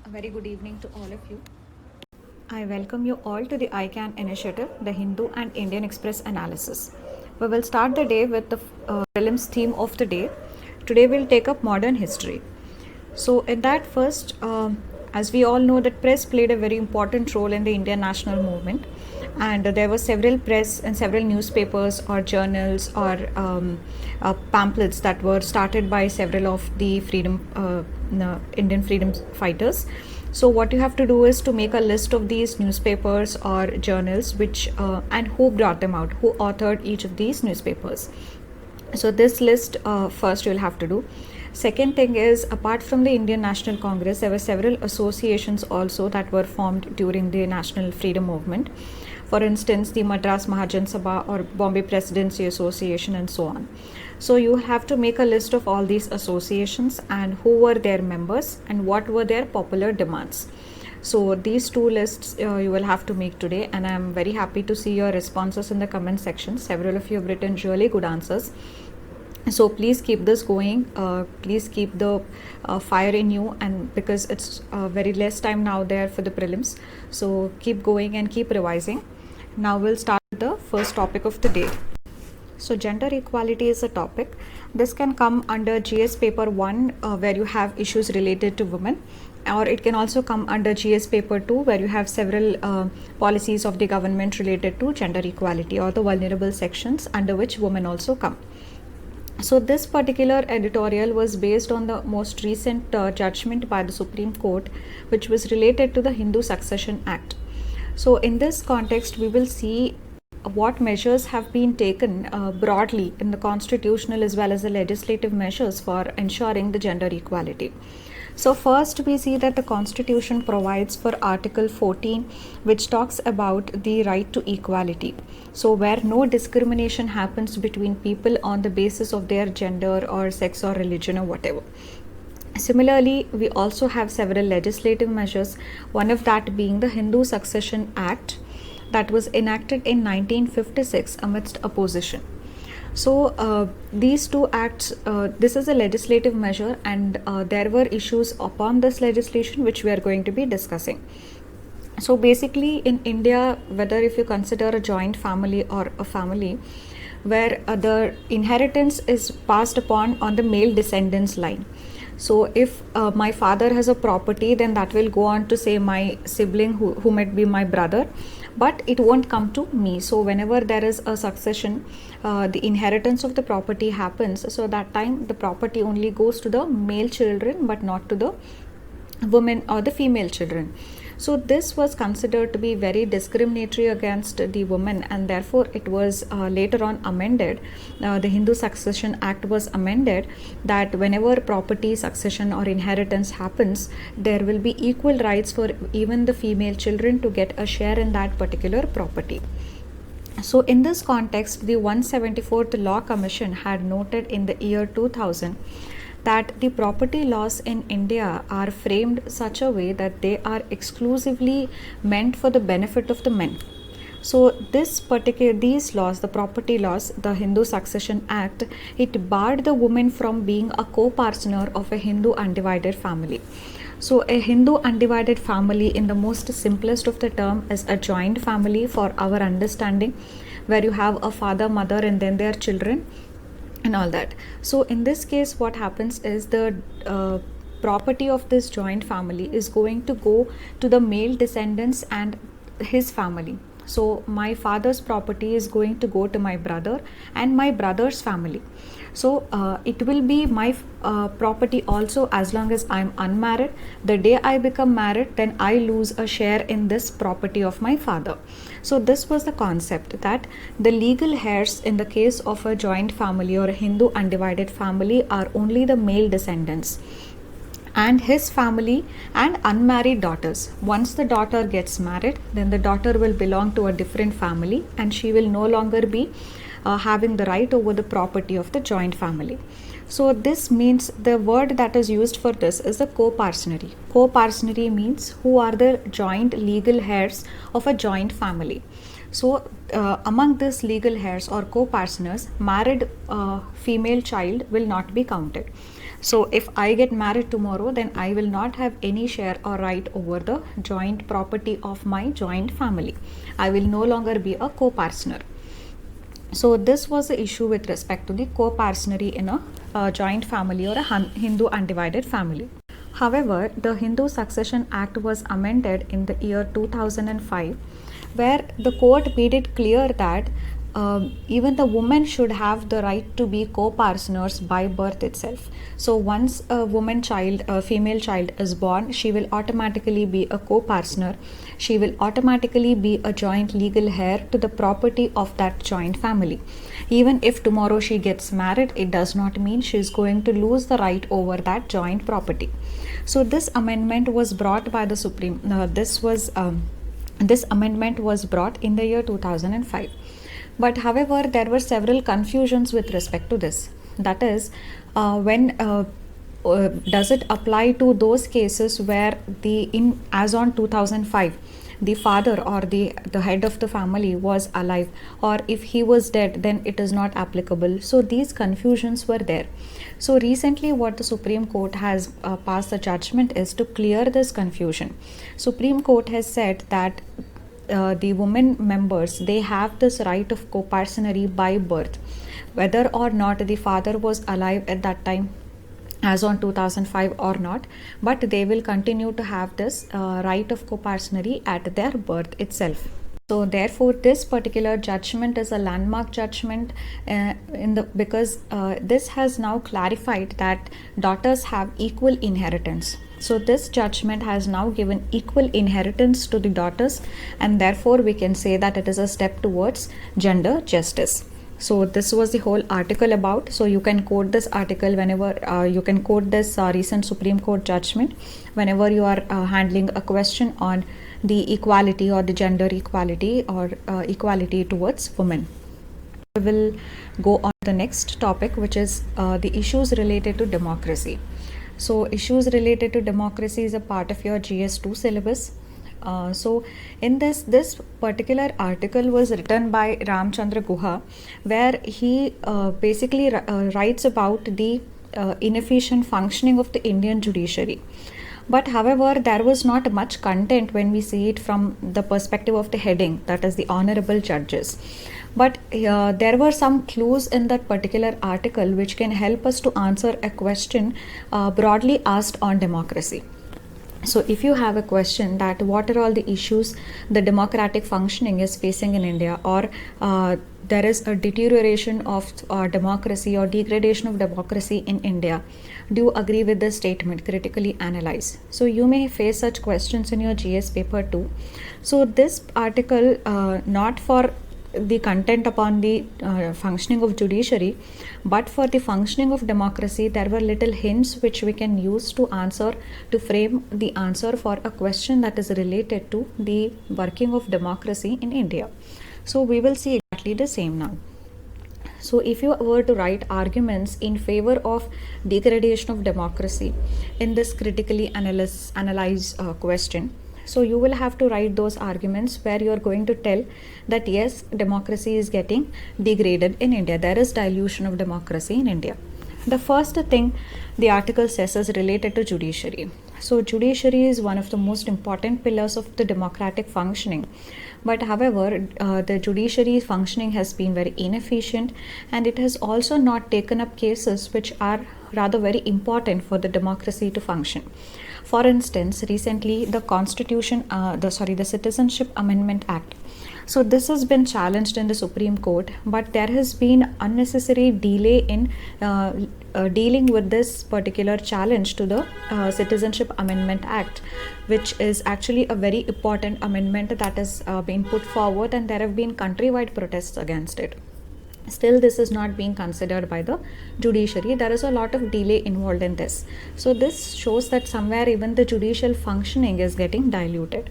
A very good evening to all of you. I welcome you all to the ICANN initiative, the Hindu and Indian Express analysis. We will start the day with the prelims theme of the day. Today we'll take up modern history. So, in that first, as we all know, that press played a very important role in the Indian national movement, and there were several press and several newspapers or journals or pamphlets that were started by several of the Indian freedom fighters. So what you have to do is to make a list of these newspapers or journals which and who brought them out, who authored each of these newspapers. So this list first you'll have to do. Second thing is, apart from the Indian National Congress, there were several associations also that were formed during the national freedom movement. For instance, the Madras Mahajan Sabha or Bombay Presidency Association and so on. So you have to make a list of all these associations and who were their members and what were their popular demands. So these two lists you will have to make today, and I am very happy to see your responses in the comment section. Several of you have written really good answers. So please keep this going. Please keep the fire in you, and because it's very less time now there for the prelims, so keep going and keep revising. Now we'll start with the first topic of the day. So gender equality is a topic. This can come under GS paper 1 where you have issues related to women, or it can also come under GS paper 2 where you have several policies of the government related to gender equality or the vulnerable sections under which women also come. So this particular editorial was based on the most recent judgment by the Supreme Court, which was related to the Hindu Succession Act. So in this context, we will see what measures have been taken broadly in the constitutional as well as the legislative measures for ensuring the gender equality. So first we see that the Constitution provides for Article 14, which talks about the right to equality. So where no discrimination happens between people on the basis of their gender or sex or religion or whatever. Similarly, we also have several legislative measures, one of that being the Hindu Succession Act that was enacted in 1956 amidst opposition. So these two acts, this is a legislative measure, and there were issues upon this legislation which we are going to be discussing. So basically in India, whether if you consider a joint family or a family where the inheritance is passed upon on the male descendants line. So if my father has a property, then that will go on to say my sibling who might be my brother, but it won't come to me. So whenever there is a succession, the inheritance of the property happens. So that time the property only goes to the male children but not to the women or the female children. So this was considered to be very discriminatory against the women, and therefore it was later on amended. The Hindu Succession Act was amended that whenever property succession or inheritance happens, there will be equal rights for even the female children to get a share in that particular property. So in this context, the 174th Law Commission had noted in the year 2000 that the property laws in India are framed such a way that they are exclusively meant for the benefit of the men. So these laws, the property laws, the Hindu Succession Act, it barred the woman from being a co-parsoner of a Hindu undivided family. So a Hindu undivided family in the most simplest of the term is a joint family for our understanding, where you have a father, mother and then their children and all that. So in this case, what happens is the property of this joint family is going to go to the male descendants and his family. So my father's property is going to go to my brother and my brother's family. So it will be my property also as long as I'm unmarried. The day I become married, then I lose a share in this property of my father. So this was the concept that the legal heirs in the case of a joint family or a Hindu undivided family are only the male descendants and his family and unmarried daughters. Once the daughter gets married, then the daughter will belong to a different family and she will no longer be having the right over the property of the joint family. So this means the word that is used for this is a co-parsonary. Co-parsonary means who are the joint legal heirs of a joint family. So among these legal heirs or co-parsoners, married female child will not be counted. So if I get married tomorrow, then I will not have any share or right over the joint property of my joint family. I will no longer be a co-parsoner. So this was the issue with respect to the co-parsonery in a joint family or a Hindu undivided family. However, the Hindu Succession Act was amended in the year 2005, where the court made it clear that even the woman should have the right to be co-parceners by birth itself. So once a female child is born, she will automatically be a co-parcener. She will automatically be a joint legal heir to the property of that joint family. Even if tomorrow she gets married, it does not mean she is going to lose the right over that joint property. So this amendment was brought by the Supreme. This amendment was brought in the year 2005. But however, there were several confusions with respect to this. That is, does it apply to those cases where as on 2005, the father or the head of the family was alive, or if he was dead, then it is not applicable. So these confusions were there. So recently what the Supreme Court has passed a judgment is to clear this confusion. Supreme Court has said that the women members, they have this right of co-parsonery by birth, whether or not the father was alive at that time as on 2005 or not, but they will continue to have this right of co-parsonery at their birth itself. So therefore this particular judgment is a landmark judgment because this has now clarified that daughters have equal inheritance. So this judgment has now given equal inheritance to the daughters, and therefore we can say that it is a step towards gender justice. So this was the whole article about. So you can quote this article whenever you can quote this recent Supreme Court judgment whenever you are handling a question on the equality or the gender equality or equality towards women. We will go on to the next topic, which is the issues related to democracy. So issues related to democracy is a part of your GS2 syllabus. So in this particular article was written by Ramchandra Guha, where he basically writes about the inefficient functioning of the Indian judiciary. But however, there was not much content when we see it from the perspective of the heading, that is the honorable judges. But there were some clues in that particular article which can help us to answer a question broadly asked on democracy. So if you have a question that what are all the issues the democratic functioning is facing in India, or there is a deterioration of democracy or degradation of democracy in India, do you agree with this statement? Critically analyze. So you may face such questions in your GS paper too. So this article, not for the content upon the functioning of judiciary, but for the functioning of democracy, there were little hints which we can use to frame the answer for a question that is related to the working of democracy in India. So we will see exactly the same now. So if you were to write arguments in favor of degradation of democracy in this critically analyze question, so you will have to write those arguments where you are going to tell that yes, democracy is getting degraded in India. There is dilution of democracy in India. The first thing the article says is related to judiciary. So judiciary is one of the most important pillars of the democratic functioning. But however, the judiciary functioning has been very inefficient, and it has also not taken up cases which are rather very important for the democracy to function. For instance, recently the Citizenship Amendment Act. So this has been challenged in the Supreme Court, but there has been unnecessary delay in dealing with this particular challenge to the Citizenship Amendment Act, which is actually a very important amendment that has been put forward, and there have been countrywide protests against it. Still, this is not being considered by the judiciary. There is a lot of delay involved in this. So this shows that somewhere even the judicial functioning is getting diluted.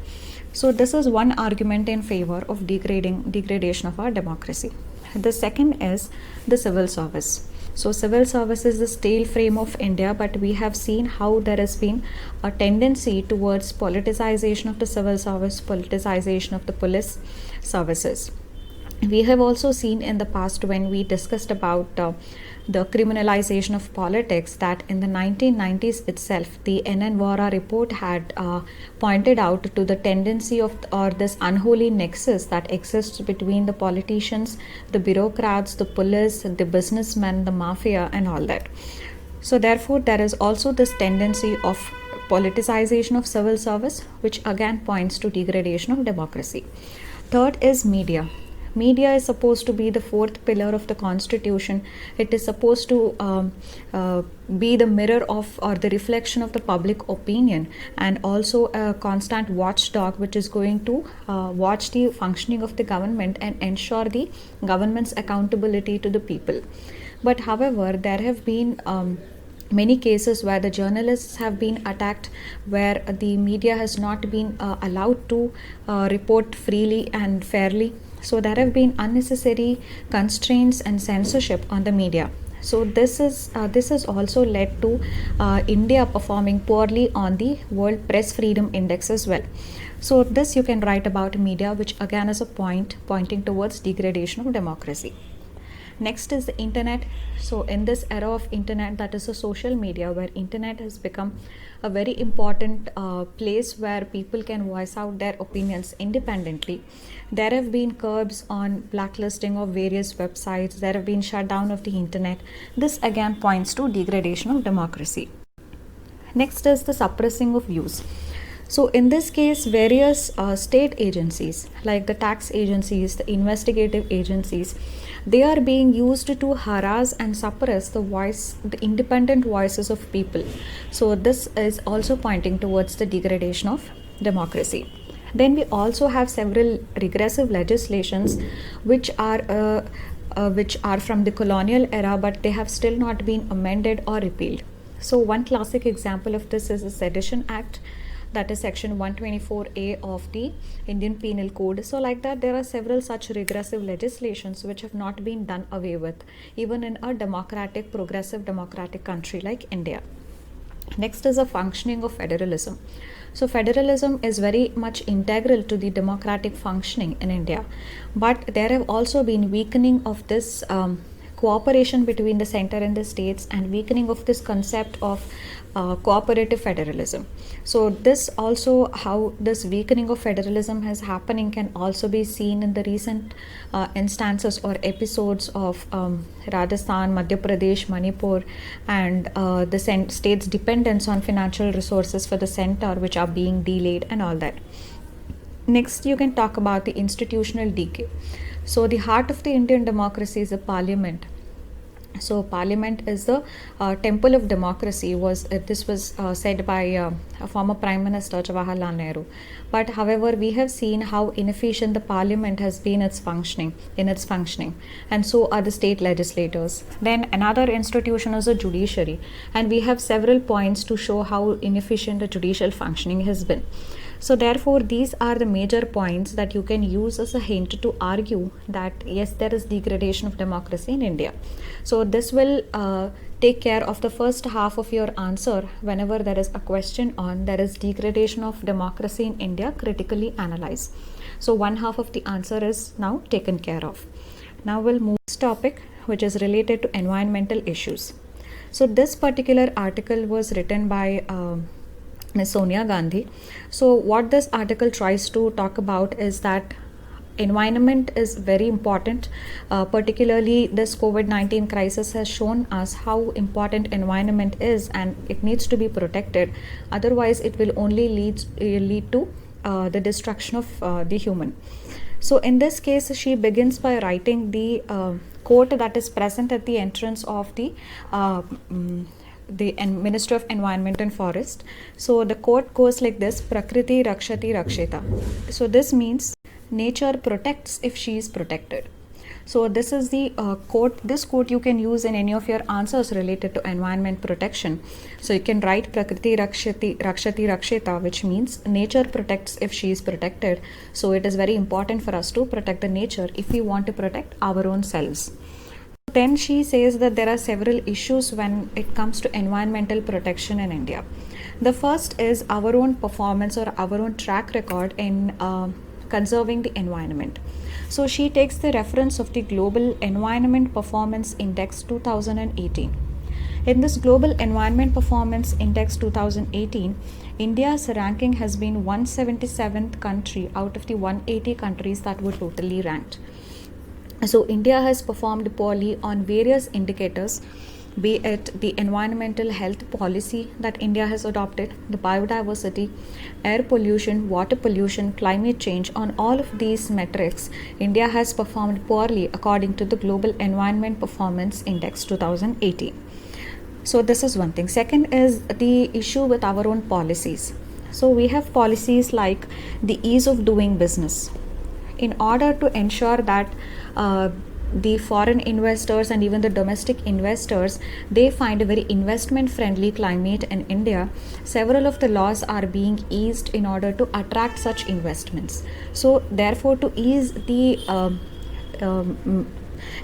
So this is one argument in favor of degradation of our democracy. The second is the civil service. So civil service is the stale frame of India, but we have seen how there has been a tendency towards politicization of the civil service, politicization of the police services. We have also seen in the past when we discussed about the criminalization of politics, that in the 1990s itself, the NN Vora report had pointed out to the tendency of or this unholy nexus that exists between the politicians, the bureaucrats, the police, the businessmen, the mafia, and all that. So therefore, there is also this tendency of politicization of civil service, which again points to degradation of democracy. Third is media. Media is supposed to be the fourth pillar of the constitution. It is supposed to be the mirror of or the reflection of the public opinion, and also a constant watchdog which is going to watch the functioning of the government and ensure the government's accountability to the people. But however, there have been many cases where the journalists have been attacked, where the media has not been allowed to report freely and fairly. So there have been unnecessary constraints and censorship on the media. So this has also led to India performing poorly on the World Press Freedom Index as well. So this you can write about media, which again is a point pointing towards degradation of democracy. Next is the internet. So in this era of internet, that is a social media, where internet has become a very important place where people can voice out their opinions independently. There have been curbs on blacklisting of various websites. There have been shutdown of the internet. This again points to degradation of democracy. Next is the suppressing of views. So in this case, various state agencies like the tax agencies, the investigative agencies, they are being used to harass and suppress the independent voices of people. So this is also pointing towards the degradation of democracy. Then we also have several regressive legislations which are from the colonial era, but they have still not been amended or repealed. So one classic example of this is the Sedition Act, that is section 124A of the Indian Penal Code. So like that, there are several such regressive legislations which have not been done away with, even in a democratic, progressive democratic country like India. Next is the functioning of federalism. So federalism is very much integral to the democratic functioning in India, but there have also been weakening of this cooperation between the center and the states, and weakening of this concept of cooperative federalism. So this also, how this weakening of federalism is happening, can also be seen in the recent instances or episodes of Rajasthan, Madhya Pradesh, Manipur, and the state's dependence on financial resources for the center, which are being delayed and all that. Next, you can talk about the institutional decay. So the heart of the Indian democracy is the parliament. So parliament is the temple of democracy. This was said by a former Prime Minister Jawaharlal Nehru. But however, we have seen how inefficient the parliament has been in its functioning, and so are the state legislators. Then another institution is the judiciary, and we have several points to show how inefficient the judicial functioning has been. So therefore, these are the major points that you can use as a hint to argue that yes, there is degradation of democracy in India. So this will take care of the first half of your answer whenever there is a question on there is degradation of democracy in India, critically analyze. So one half of the answer is now taken care of. Now we'll move to this topic, which is related to environmental issues. So this particular article was written by Ms. Sonia Gandhi. So what this article tries to talk about is that environment is very important. Particularly this COVID-19 crisis has shown us how important environment is, and it needs to be protected. Otherwise, it will only lead to the destruction of the human. So in this case, she begins by writing the quote that is present at the entrance of the Ministry of Environment and Forest. So the quote goes like this: Prakriti Rakshati Rakshita. So this means nature protects if she is protected. So this is the quote. This quote you can use in any of your answers related to environment protection. So you can write Prakriti Rakshati Rakshita, which means nature protects if she is protected. So it is very important for us to protect the nature if we want to protect our own selves. Then she says that there are several issues when it comes to environmental protection in India. The first is our own performance or our own track record in conserving the environment. So she takes the reference of the Global Environment Performance Index 2018. In this Global Environment Performance Index 2018, India's ranking has been 177th country out of the 180 countries that were totally ranked. So India has performed poorly on various indicators, be it the environmental health policy that India has adopted, the biodiversity, air pollution, water pollution, climate change. On all of these metrics, India has performed poorly according to the Global Environment Performance Index 2018. So this is one thing. Second is the issue with our own policies. So we have policies like the ease of doing business. In order to ensure that the foreign investors and even the domestic investors, they find a very investment friendly climate in India, several of the laws are being eased in order to attract such investments. So therefore, to ease the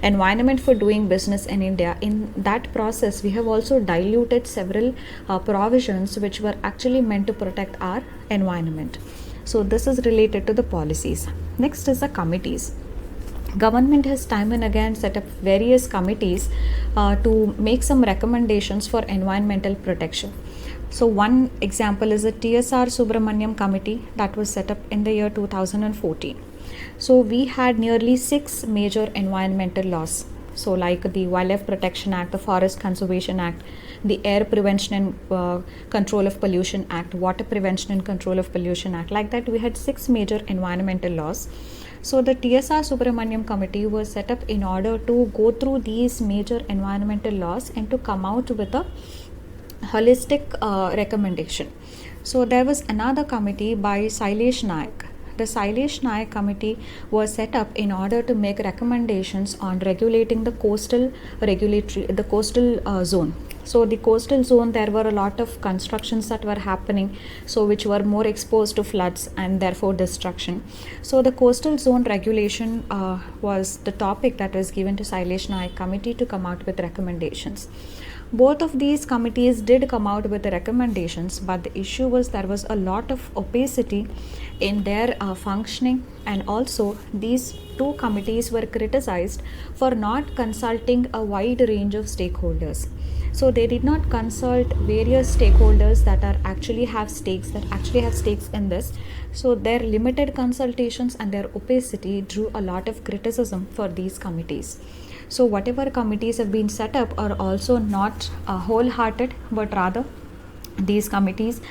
environment for doing business in India, in that process we have also diluted several provisions which were actually meant to protect our environment. So this is related to the policies. Next is the committees. Government has time and again set up various committees to make some recommendations for environmental protection. So one example is the TSR Subramaniam Committee that was set up in the year 2014. So we had nearly 6 major environmental laws. So like the Wildlife Protection Act, the Forest Conservation Act, the Air Prevention and Control of Pollution Act, Water Prevention and Control of Pollution Act. Like that, we had 6 major environmental laws. So the TSR Subramaniam Committee was set up in order to go through these major environmental laws and to come out with a holistic recommendation. So there was another committee by Sailesh Naik. The Sailesh Naik Committee was set up in order to make recommendations on regulating the coastal zone. So the coastal zone, there were a lot of constructions that were happening, so which were more exposed to floods and therefore destruction. So the coastal zone regulation was the topic that was given to Sailesh Naik Committee to come out with recommendations. Both of these committees did come out with the recommendations, but the issue was there was a lot of opacity in their functioning, and also these two committees were criticized for not consulting a wide range of stakeholders. So they did not consult various stakeholders that actually have stakes in this. So their limited consultations and their opacity drew a lot of criticism for these committees. So whatever committees have been set up are also not wholehearted, but rather these committees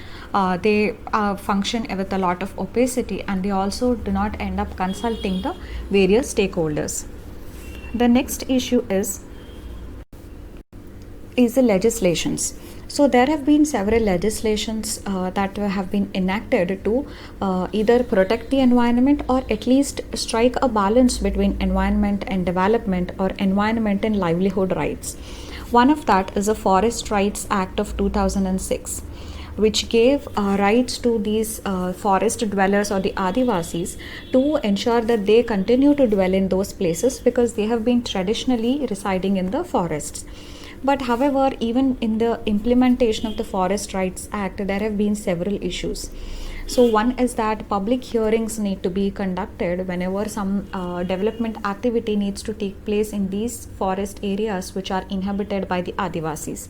they function with a lot of opacity, and they also do not end up consulting the various stakeholders. The next issue is the legislations. So there have been several legislations that have been enacted to either protect the environment or at least strike a balance between environment and development, or environment and livelihood rights. One of that is the Forest Rights Act of 2006, which gave rights to these forest dwellers or the Adivasis to ensure that they continue to dwell in those places because they have been traditionally residing in the forests. But however, even in the implementation of the Forest Rights Act, there have been several issues. So one is that public hearings need to be conducted whenever some development activity needs to take place in these forest areas which are inhabited by the Adivasis.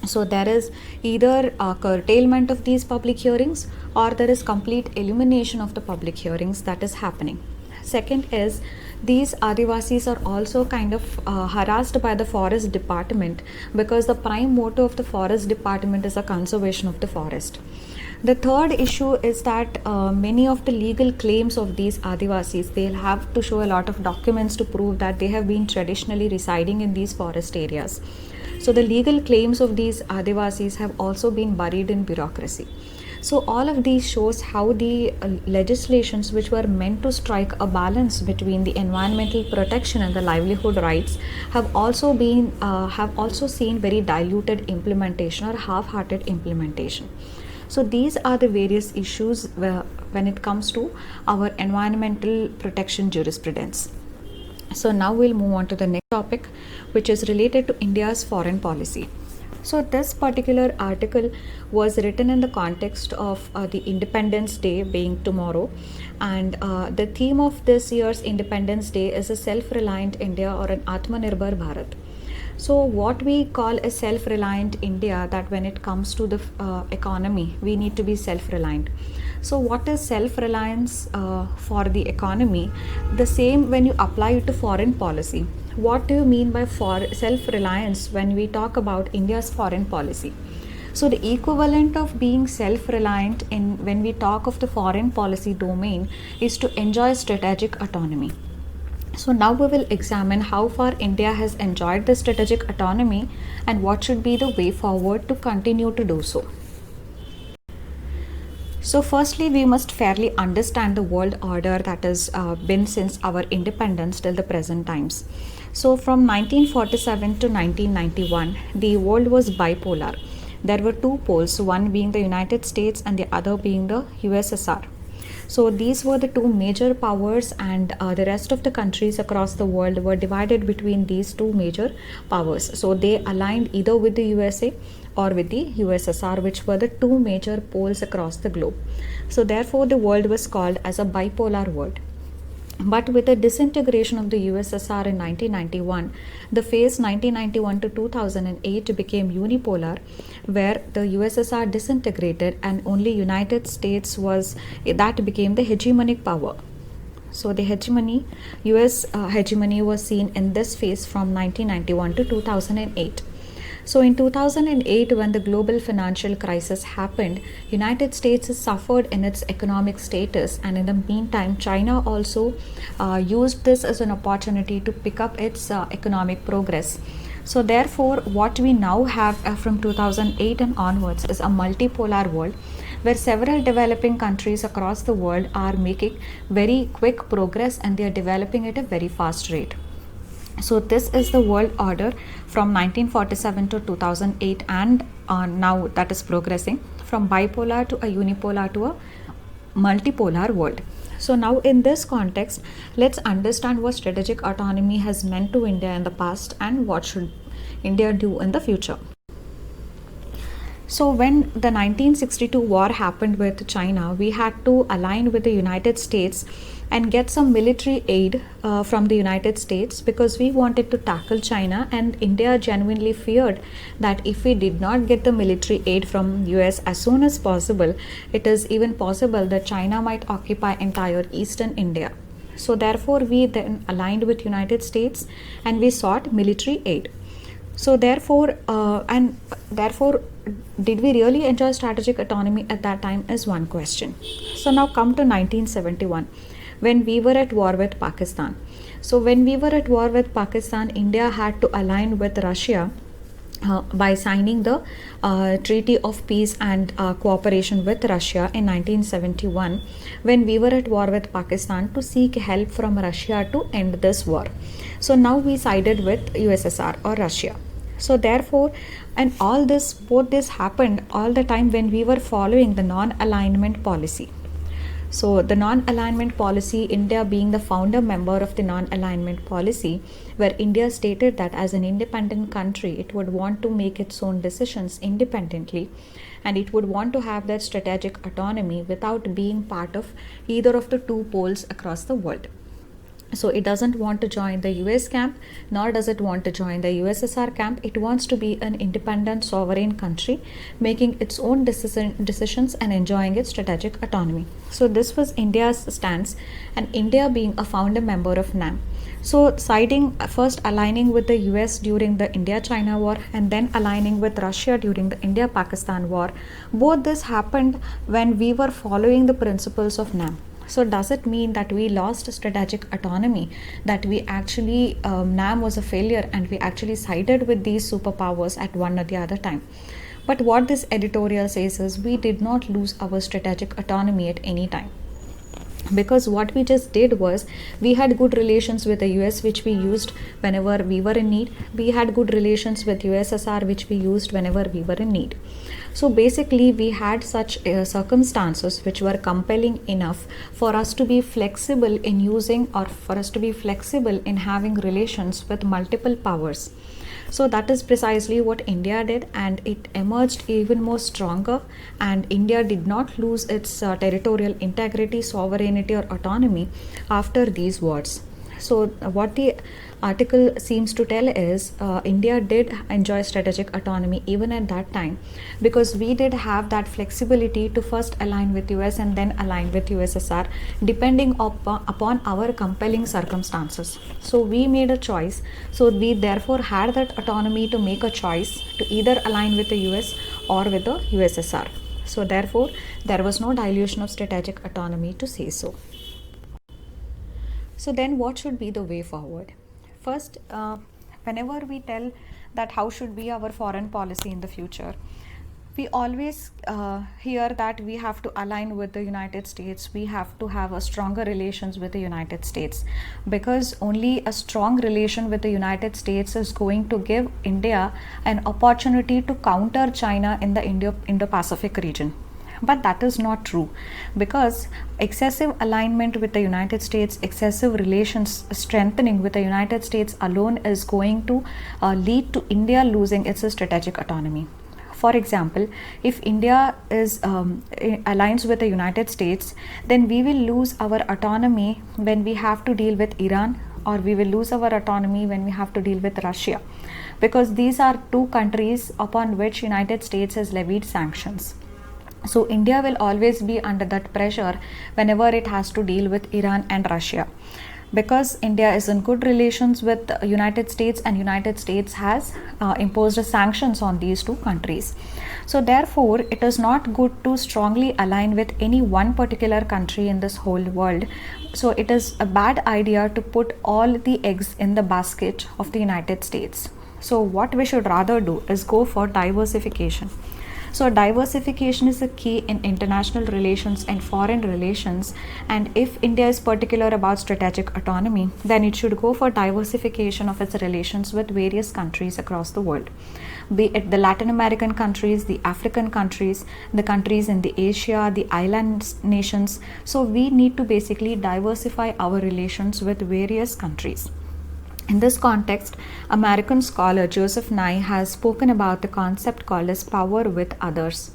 So there is either a curtailment of these public hearings, or there is complete elimination of the public hearings that is happening. Second is these Adivasis are also kind of harassed by the forest department, because the prime motto of the forest department is the conservation of the forest. The third issue is that many of the legal claims of these Adivasis, they'll have to show a lot of documents to prove that they have been traditionally residing in these forest areas. So the legal claims of these Adivasis have also been buried in bureaucracy. So all of these shows how the legislations which were meant to strike a balance between the environmental protection and the livelihood rights have also seen very diluted implementation or half-hearted implementation. So these are the various issues when it comes to our environmental protection jurisprudence. So now we'll move on to the next topic, which is related to India's foreign policy. So, this particular article was written in the context of the Independence Day being tomorrow, and the theme of this year's Independence Day is a self reliant India or an Atmanirbhar Bharat. So, what we call a self reliant India, that when it comes to the economy, we need to be self reliant. So, what is self reliance for the economy? The same when you apply it to foreign policy. What do you mean by self reliance when we talk about India's foreign policy? So, the equivalent of being self reliant in when we talk of the foreign policy domain is to enjoy strategic autonomy. So, now we will examine how far India has enjoyed the strategic autonomy and what should be the way forward to continue to do so. So, firstly, we must fairly understand the world order that has been since our independence till the present times. So, from 1947 to 1991, the world was bipolar. There were two poles, one being the United States and the other being the USSR. So these were the two major powers, and the rest of the countries across the world were divided between these two major powers. So they aligned either with the USA or with the USSR, which were the two major poles across the globe. So therefore the world was called as a bipolar world. But with the disintegration of the USSR in 1991, the phase 1991 to 2008 became unipolar, where the USSR disintegrated and only United States that became the hegemonic power. So the US hegemony was seen in this phase from 1991 to 2008. So in 2008, when the global financial crisis happened, United States suffered in its economic status, and in the meantime, China also used this as an opportunity to pick up its economic progress. So therefore, what we now have from 2008 and onwards is a multipolar world, where several developing countries across the world are making very quick progress and they are developing at a very fast rate. So this is the world order from 1947 to 2008, and now that is progressing from bipolar to a unipolar to a multipolar world. So now in this context, let's understand what strategic autonomy has meant to India in the past and what should India do in the future. So when the 1962 war happened with China, we had to align with the United States and get some military aid from the United States, because we wanted to tackle China, and India genuinely feared that if we did not get the military aid from US as soon as possible, it is even possible that China might occupy entire eastern India. So therefore we then aligned with United States and we sought military aid. So therefore did we really enjoy strategic autonomy at that time is one question. So now come to 1971, when we were at war with Pakistan. So when we were at war with Pakistan, India had to align with Russia by signing the Treaty of Peace and Cooperation with Russia in 1971, when we were at war with Pakistan, to seek help from Russia to end this war. So now we sided with USSR or Russia. So therefore, and both this happened all the time when we were following the non-alignment policy. So the non-alignment policy, India being the founder member of the non-alignment policy, where India stated that as an independent country, it would want to make its own decisions independently, and it would want to have that strategic autonomy without being part of either of the two poles across the world. So it doesn't want to join the US camp, nor does it want to join the USSR camp. It wants to be an independent sovereign country, making its own decisions and enjoying its strategic autonomy. So this was India's stance, and India being a founder member of NAM. So first aligning with the US during the India-China war, and then aligning with Russia during the India-Pakistan war. Both this happened when we were following the principles of NAM. So does it mean that we lost strategic autonomy, that we actually NAM was a failure and we actually sided with these superpowers at one or the other time? But what this editorial says is we did not lose our strategic autonomy at any time, because what we just did was we had good relations with the US, which we used whenever we were in need. We had good relations with USSR, which we used whenever we were in need. So basically we had such circumstances which were compelling enough for us to be flexible in using, or for us to be flexible in having relations with multiple powers. So that is precisely what India did, and it emerged even more stronger. And India did not lose its territorial integrity, sovereignty, or autonomy after these wars. So, what the article seems to tell is India did enjoy strategic autonomy even at that time, because we did have that flexibility to first align with US and then align with USSR depending upon our compelling circumstances. So, we made a choice. So, we therefore had that autonomy to make a choice to either align with the US or with the USSR. So, therefore, there was no dilution of strategic autonomy to say so. So then what should be the way forward? First, whenever we tell that how should be our foreign policy in the future, we always hear that we have to align with the United States, we have to have a stronger relations with the United States, because only a strong relation with the United States is going to give India an opportunity to counter China in the Indo-Pacific region. But that is not true, because excessive alignment with the United States, excessive relations strengthening with the United States alone is going to lead to India losing its strategic autonomy. For example, if India is aligns with the United States, then we will lose our autonomy when we have to deal with Iran, or we will lose our autonomy when we have to deal with Russia, because these are two countries upon which United States has levied sanctions. So India will always be under that pressure whenever it has to deal with Iran and Russia, because India is in good relations with United States, and United States has imposed sanctions on these two countries. So therefore, it is not good to strongly align with any one particular country in this whole world. So it is a bad idea to put all the eggs in the basket of the United States. So what we should rather do is go for diversification. So diversification is a key in international relations and foreign relations, and if India is particular about strategic autonomy, then it should go for diversification of its relations with various countries across the world, be it the Latin American countries, the African countries, the countries in the Asia, the island nations. So we need to basically diversify our relations with various countries. In this context, American scholar Joseph Nye has spoken about the concept called as power with others.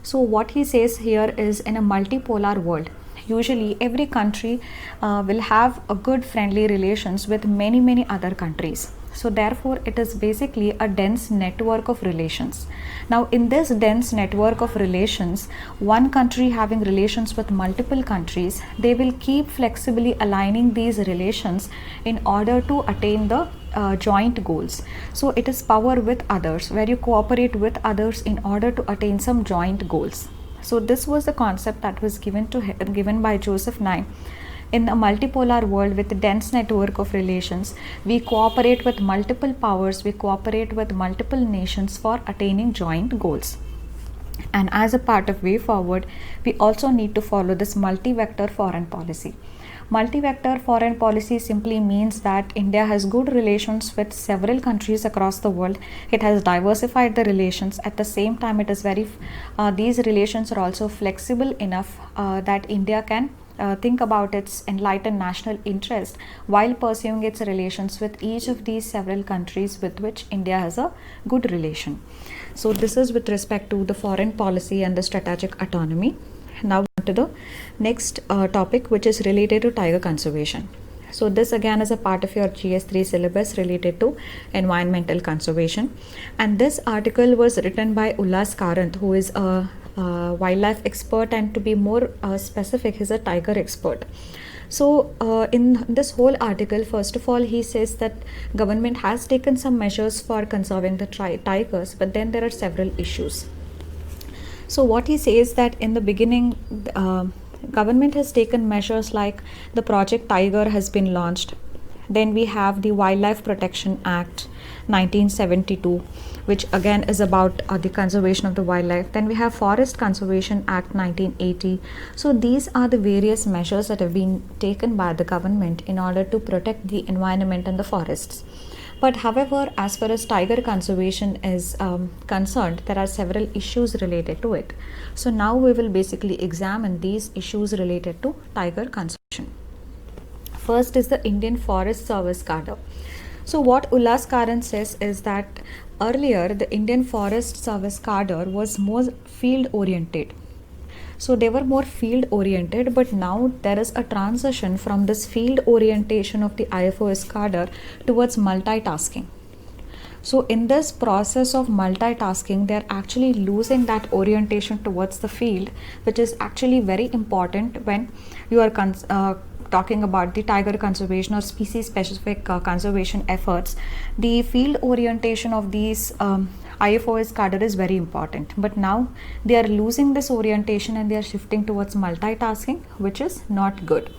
So what he says here is, in a multipolar world, usually every country will have a good friendly relations with many other countries. So therefore, it is basically a dense network of relations. Now, in this dense network of relations, one country having relations with multiple countries, they will keep flexibly aligning these relations in order to attain the joint goals. So it is power with others, where you cooperate with others in order to attain some joint goals. So this was the concept that was given by Joseph Nye. In a multipolar world with a dense network of relations, we cooperate with multiple powers, we cooperate with multiple nations for attaining joint goals. And as a part of way forward, we also need to follow this multi-vector foreign policy. Multi-vector foreign policy simply means that India has good relations with several countries across the world. It has diversified the relations. At the same time, it is these relations are also flexible enough that India can think about its enlightened national interest while pursuing its relations with each of these several countries with which India has a good relation. So this is with respect to the foreign policy and the strategic autonomy. Now to the next topic, which is related to tiger conservation. So this again is a part of your GS3 syllabus related to environmental conservation, and this article was written by Ullas Karant, who is a wildlife expert, and to be more specific, he's a tiger expert. So in this whole article, first of all, he says that government has taken some measures for conserving the tigers, but then there are several issues. So what he says that in the beginning, government has taken measures like the Project Tiger has been launched. Then we have the Wildlife Protection Act 1972, which again is about the conservation of the wildlife. Then we have Forest Conservation Act 1980. So these are the various measures that have been taken by the government in order to protect the environment and the forests. But however, as far as tiger conservation is concerned, there are several issues related to it. So now we will basically examine these issues related to tiger conservation. First is the Indian Forest Service cadre. So what Ullas Karan says is that earlier the Indian Forest Service cadre was more field oriented. So they were more field oriented, but now there is a transition from this field orientation of the IFOS cadre towards multitasking. So in this process of multitasking, they're actually losing that orientation towards the field, which is actually very important when you are talking about the tiger conservation or species specific conservation efforts. The field orientation of these IFOS cadre is very important, but now they are losing this orientation and they are shifting towards multitasking, which is not good.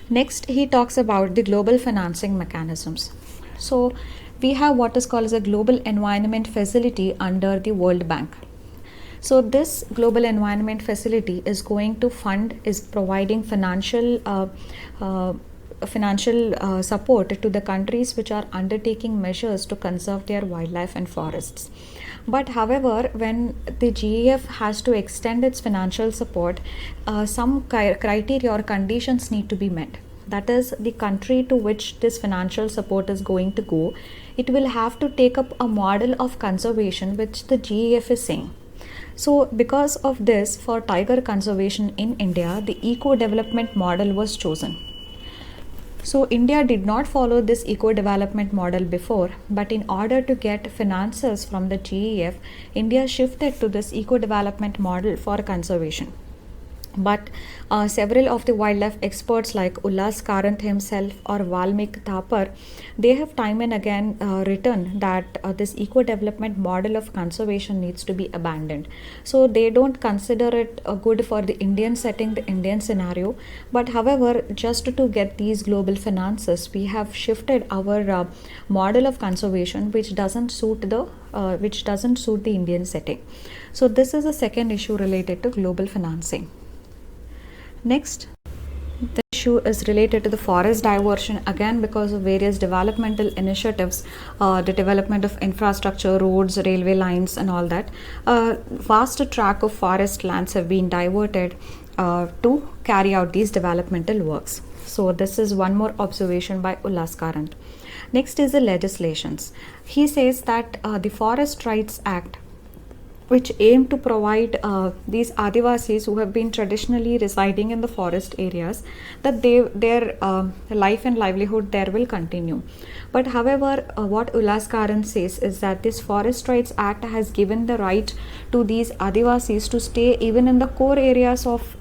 Next, he talks about the global financing mechanisms. So we have what is called as a global environment facility under the World Bank. So this global environment facility is going to fund, is providing financial support to the countries which are undertaking measures to conserve their wildlife and forests. But however, when the GEF has to extend its financial support, some criteria or conditions need to be met. That is, the country to which this financial support is going to go, it will have to take up a model of conservation which the GEF is saying. So because of this, for tiger conservation in India, the eco-development model was chosen. So India did not follow this eco-development model before, but in order to get finances from the GEF, India shifted to this eco-development model for conservation. But several of the wildlife experts like Ullas Karan himself or Valmik Thapar, they have time and again written that this eco-development model of conservation needs to be abandoned. So they don't consider it good for the Indian setting, the Indian scenario. But however, just to get these global finances, we have shifted our model of conservation, which doesn't suit the Indian setting. So this is the second issue related to global financing. Next, the issue is related to the forest diversion, again because of various developmental initiatives, the development of infrastructure, roads, railway lines and all that. Vast tract of forest lands have been diverted to carry out these developmental works. So this is one more observation by Ullas Karan. Next is the legislations. He says that the Forest Rights Act, which aim to provide these Adivasis who have been traditionally residing in the forest areas, that their life and livelihood there will continue. But however, what Ullas Karan says is that this Forest Rights Act has given the right to these Adivasis to stay even in the core areas of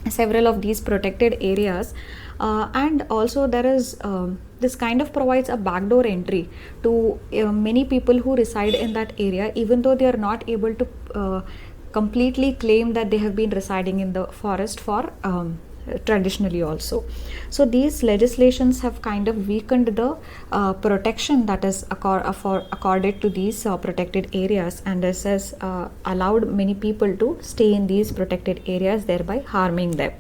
several of these protected areas, and also there is this kind of provides a backdoor entry to many people who reside in that area, even though they are not able to completely claim that they have been residing in the forest for traditionally also. So these legislations have kind of weakened the protection that is accorded to these protected areas, and this has allowed many people to stay in these protected areas, thereby harming them.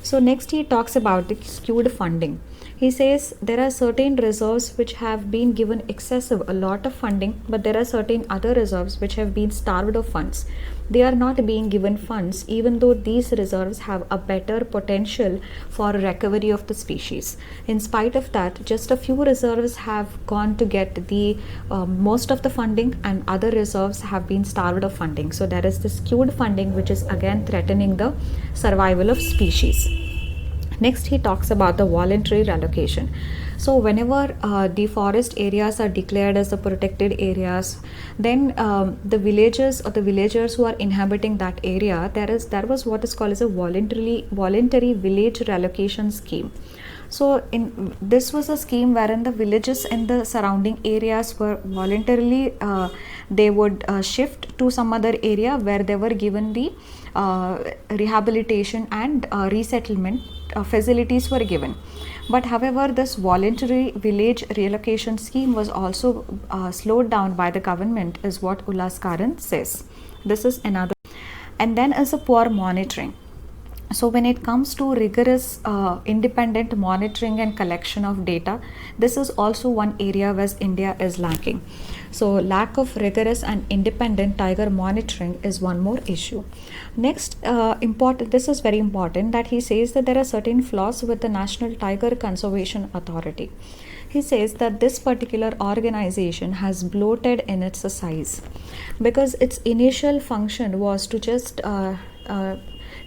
So next he talks about the skewed funding. He says there are certain reserves which have been given a lot of funding, but there are certain other reserves which have been starved of funds. They are not being given funds, even though these reserves have a better potential for recovery of the species. In spite of that, just a few reserves have gone to get the most of the funding, and other reserves have been starved of funding. So there is the skewed funding, which is again threatening the survival of species. Next, he talks about the voluntary relocation. So whenever the forest areas are declared as the protected areas, then the villagers or the villagers who are inhabiting that area, there was what is called as a voluntary village relocation scheme. So this was a scheme wherein the villages in the surrounding areas were voluntarily they would shift to some other area where they were given the rehabilitation and resettlement facilities were given. But however, this voluntary village relocation scheme was also slowed down by the government, is what Ullas Karan says. This is another. And then is a poor monitoring. So when it comes to rigorous independent monitoring and collection of data, this is also one area where India is lacking. So lack of rigorous and independent tiger monitoring is one more issue. Next, this is very important, that he says that there are certain flaws with the National Tiger Conservation Authority. He says that this particular organization has bloated in its size because its initial function was to just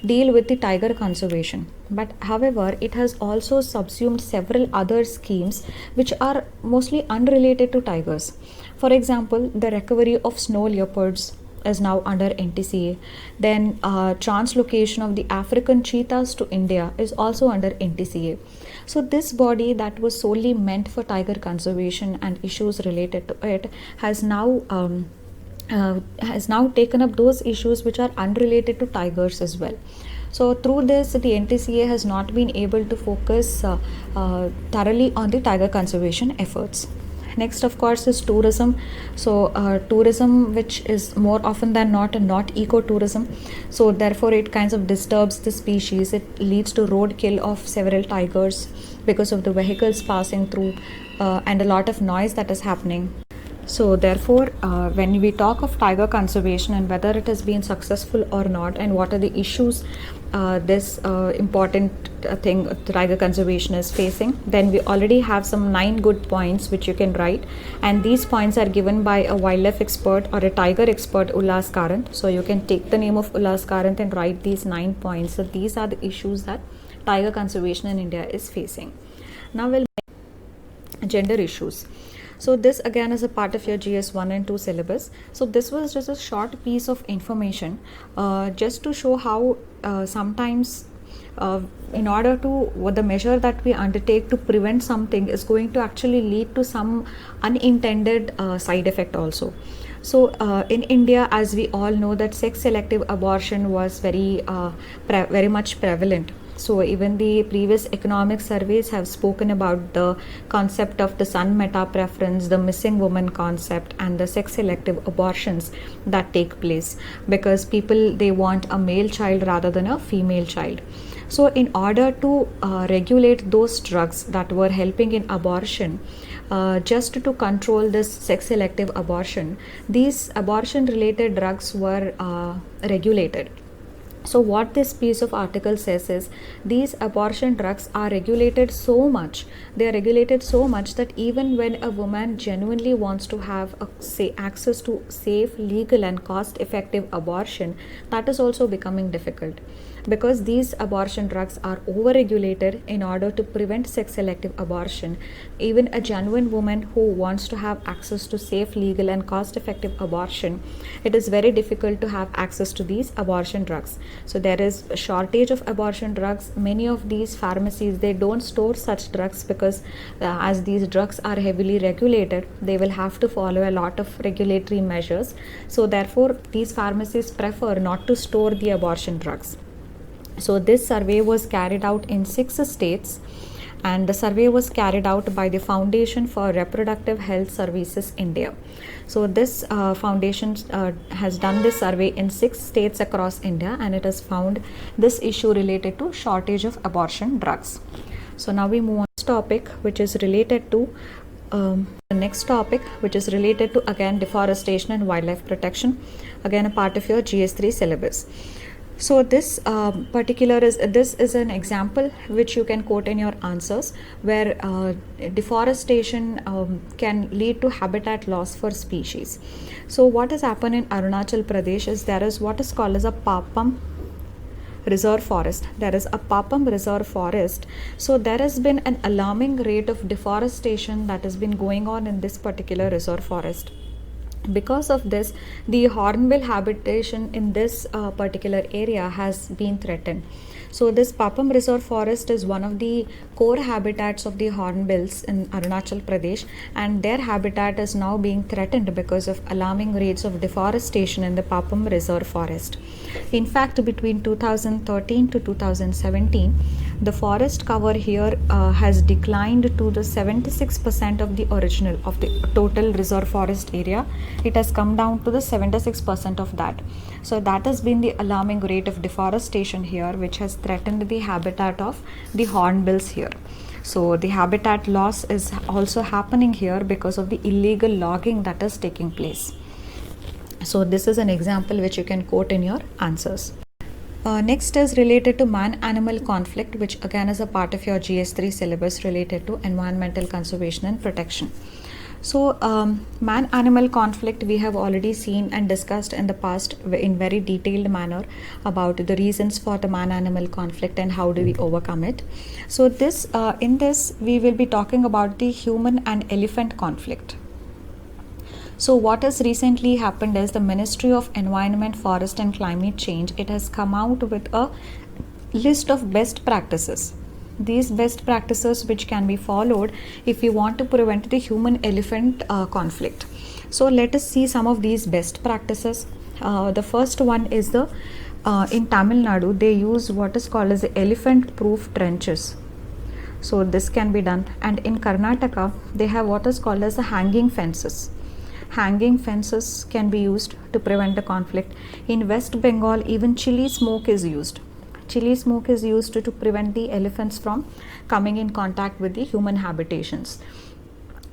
deal with the tiger conservation, but however it has also subsumed several other schemes which are mostly unrelated to tigers. For example, the recovery of snow leopards is now under NTCA. Then translocation of the African cheetahs to India is also under NTCA. So this body that was solely meant for tiger conservation and issues related to it has now taken up those issues which are unrelated to tigers as well. So through this, the NTCA has not been able to focus thoroughly on the tiger conservation efforts. Next, of course, is tourism. So tourism, which is more often than not ecotourism, so therefore it kinds of disturbs the species. It leads to roadkill of several tigers because of the vehicles passing through and a lot of noise that is happening. So therefore, when we talk of tiger conservation and whether it has been successful or not, and what are the issues this important thing tiger conservation is facing, then we already have some 9 good points which you can write, and these points are given by a wildlife expert or a tiger expert, Ullas Karant. So you can take the name of Ullas Karant and write these 9 points. So these are the issues that tiger conservation in India is facing. Now we'll make gender issues. So this again is a part of your GS 1 and 2 syllabus. So this was just a short piece of information just to show how sometimes in order to what the measure that we undertake to prevent something is going to actually lead to some unintended side effect also. So in India, as we all know, that sex selective abortion was very much prevalent. So even the previous economic surveys have spoken about the concept of the son meta preference, the missing woman concept, and the sex selective abortions that take place because people, they want a male child rather than a female child. So in order to regulate those drugs that were helping in abortion, just to control this sex selective abortion, these abortion related drugs were regulated. So what this piece of article says is these abortion drugs are regulated so much, that even when a woman genuinely wants to have access to safe, legal and cost effective abortion, that is also becoming difficult because these abortion drugs are over-regulated in order to prevent sex selective abortion. Even a genuine woman who wants to have access to safe, legal and cost effective abortion, it is very difficult to have access to these abortion drugs. So there is a shortage of abortion drugs. Many of these pharmacies, they don't store such drugs because as these drugs are heavily regulated, they will have to follow a lot of regulatory measures. So therefore these pharmacies prefer not to store the abortion drugs. So this survey was carried out in 6 states, and the survey was carried out by the Foundation for Reproductive Health Services India. So this foundation has done this survey in 6 states across India, and it has found this issue related to shortage of abortion drugs. So now we move on to topic which is related to the next topic, which is related to again deforestation and wildlife protection, again a part of your GS3 syllabus. So this is an example which you can quote in your answers, where deforestation can lead to habitat loss for species. So what has happened in Arunachal Pradesh is there is what is called as a Papam reserve forest. There is a Papam reserve forest. So there has been an alarming rate of deforestation that has been going on in this particular reserve forest. Because of this, the hornbill habitation in this particular area has been threatened. So this Papam Reserve Forest is one of the core habitats of the hornbills in Arunachal Pradesh, and their habitat is now being threatened because of alarming rates of deforestation in the Papam Reserve Forest. In fact, between 2013 to 2017, the forest cover here has declined to the 76% of the original of the total reserve forest area. It has come down to the 76% of that. So that has been the alarming rate of deforestation here, which has threatened the habitat of the hornbills here. So the habitat loss is also happening here because of the illegal logging that is taking place. So this is an example which you can quote in your answers. Next is related to man-animal conflict, which again is a part of your GS3 syllabus related to environmental conservation and protection. So, man-animal conflict we have already seen and discussed in the past in very detailed manner about the reasons for the man-animal conflict and how do we overcome it. So, in this we will be talking about the human and elephant conflict. So what has recently happened is the Ministry of Environment, Forest and Climate Change, it has come out with a list of best practices. These best practices which can be followed if you want to prevent the human-elephant conflict. So let us see some of these best practices. The first one is in Tamil Nadu, they use what is called as the elephant-proof trenches. So this can be done. And in Karnataka, they have what is called as the hanging fences. Hanging fences can be used to prevent the conflict. In West Bengal, even chili smoke is used. Chili smoke is used to prevent the elephants from coming in contact with the human habitations.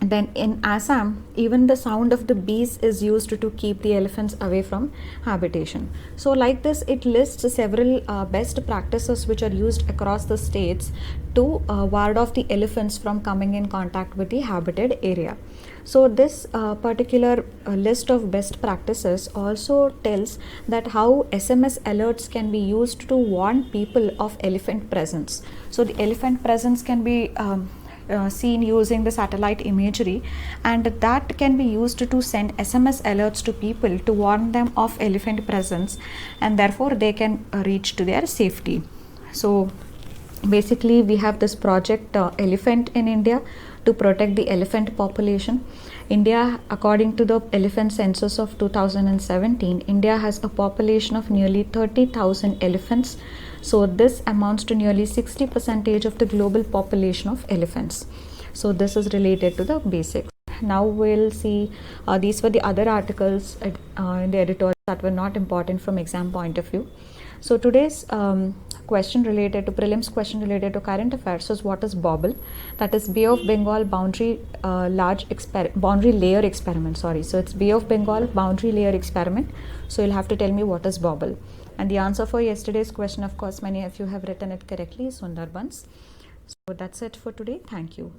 Then in Assam, even the sound of the bees is used to keep the elephants away from habitation. So like this, it lists several best practices which are used across the states to ward off the elephants from coming in contact with the habited area. So this particular list of best practices also tells that how SMS alerts can be used to warn people of elephant presence. So the elephant presence can be seen using the satellite imagery, and that can be used to send SMS alerts to people to warn them of elephant presence, and therefore they can reach to their safety. So basically we have this project Elephant in India to protect the elephant population. India, according to the elephant census of 2017, India has a population of nearly 30,000 elephants. So this amounts to nearly 60% of the global population of elephants. So this is related to the basics. Now we'll see these were the other articles in the editorial that were not important from exam point of view. So today's question related to prelims question related to current affairs is what is BOBBLE, that is Bay of Bengal boundary layer experiment. So it's Bay of Bengal boundary layer experiment. So you'll have to tell me what is BOBBLE. And the answer for yesterday's question, of course, many of you have written it correctly, Sundarbans. So that's it for today. Thank you.